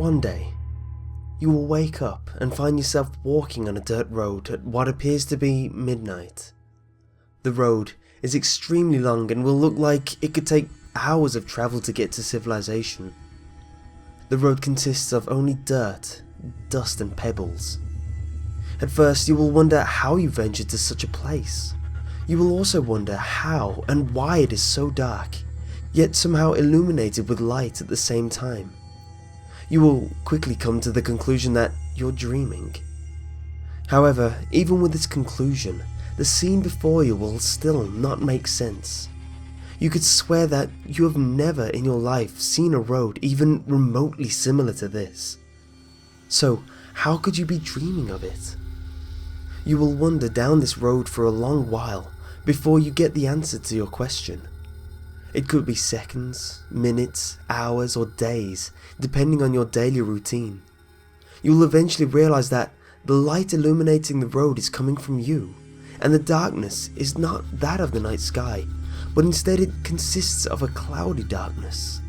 One day, you will wake up and find yourself walking on a dirt road at what appears to be midnight. The road is extremely long and will look like it could take hours of travel to get to civilization. The road consists of only dirt, dust and pebbles. At first you will wonder how you ventured to such a place. You will also wonder how and why it is so dark, yet somehow illuminated with light at the same time. You will quickly come to the conclusion that you're dreaming. However, even with this conclusion, the scene before you will still not make sense. You could swear that you have never in your life seen a road even remotely similar to this. So, how could you be dreaming of it? You will wander down this road for a long while before you get the answer to your question. It could be seconds, minutes, hours, or days, depending on your daily routine. You will eventually realize that the light illuminating the road is coming from you, and the darkness is not that of the night sky, but instead it consists of a cloudy darkness.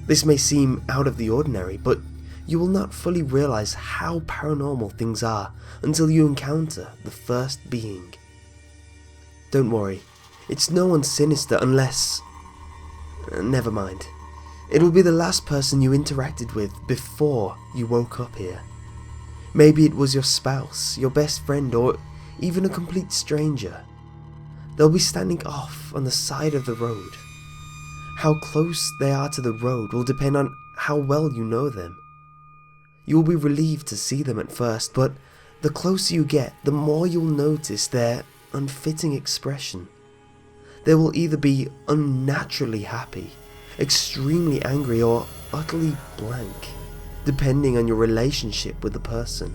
This may seem out of the ordinary, but you will not fully realize how paranormal things are until you encounter the first being. Don't worry, it's no one sinister unless... Never mind. It will be the last person you interacted with before you woke up here. Maybe it was your spouse, your best friend, or even a complete stranger. They'll be standing off on the side of the road. How close they are to the road will depend on how well you know them. You will be relieved to see them at first, but the closer you get, the more you'll notice their unfitting expression. They will either be unnaturally happy, extremely angry, or utterly blank, depending on your relationship with the person.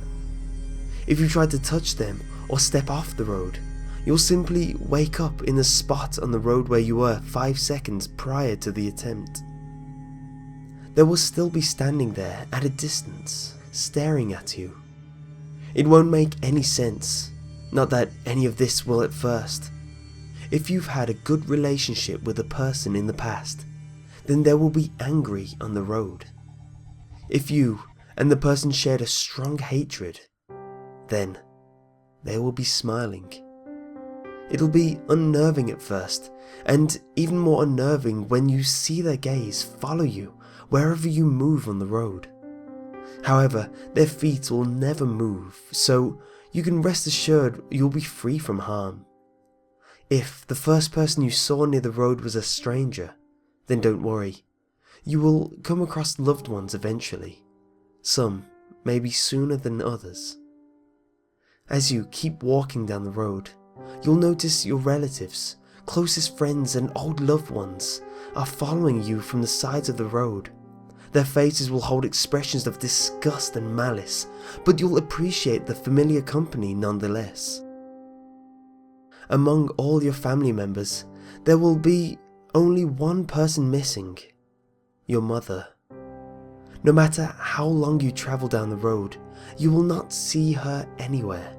If you try to touch them or step off the road, you'll simply wake up in the spot on the road where you were 5 seconds prior to the attempt. They will still be standing there at a distance, staring at you. It won't make any sense, not that any of this will at first. If you've had a good relationship with a person in the past, then they will be angry on the road. If you and the person shared a strong hatred, then they will be smiling. It'll be unnerving at first, and even more unnerving when you see their gaze follow you wherever you move on the road. However, their feet will never move, so you can rest assured you'll be free from harm. If the first person you saw near the road was a stranger, then don't worry. You will come across loved ones eventually. Some maybe sooner than others. As you keep walking down the road, you'll notice your relatives, closest friends and old loved ones are following you from the sides of the road. Their faces will hold expressions of disgust and malice, but you'll appreciate the familiar company nonetheless. Among all your family members, there will be only one person missing: your mother. No matter how long you travel down the road, you will not see her anywhere.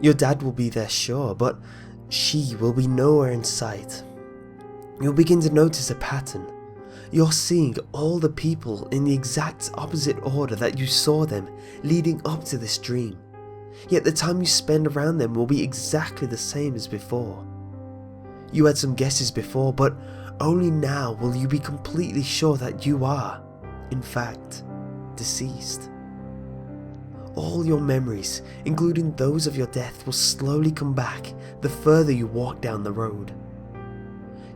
Your dad will be there, sure, but she will be nowhere in sight. You'll begin to notice a pattern. You're seeing all the people in the exact opposite order that you saw them leading up to this dream. Yet the time you spend around them will be exactly the same as before. You had some guesses before, but only now will you be completely sure that you are, in fact, deceased. All your memories, including those of your death, will slowly come back the further you walk down the road.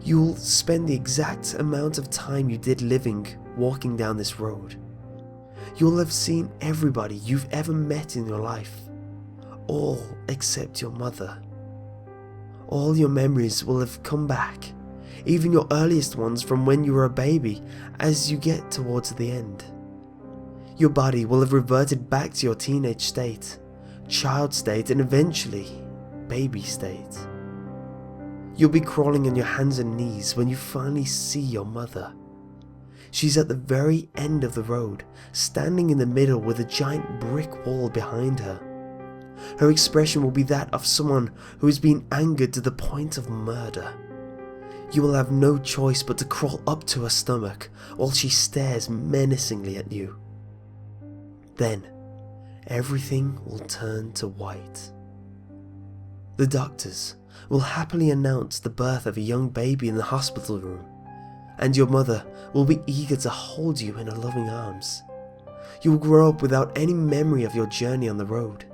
You'll spend the exact amount of time you did living walking down this road. You'll have seen everybody you've ever met in your life. All except your mother. All your memories will have come back, even your earliest ones from when you were a baby as you get towards the end. Your body will have reverted back to your teenage state, child state, and eventually baby state. You'll be crawling on your hands and knees when you finally see your mother. She's at the very end of the road, standing in the middle with a giant brick wall behind her. Her expression will be that of someone who has been angered to the point of murder. You will have no choice but to crawl up to her stomach while she stares menacingly at you. Then, everything will turn to white. The doctors will happily announce the birth of a young baby in the hospital room, and your mother will be eager to hold you in her loving arms. You will grow up without any memory of your journey on the road.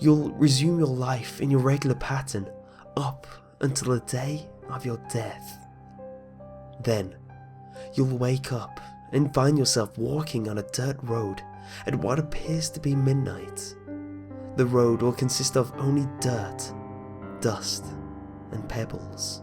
You'll resume your life in your regular pattern up until the day of your death. Then, you'll wake up and find yourself walking on a dirt road at what appears to be midnight. The road will consist of only dirt, dust, and pebbles.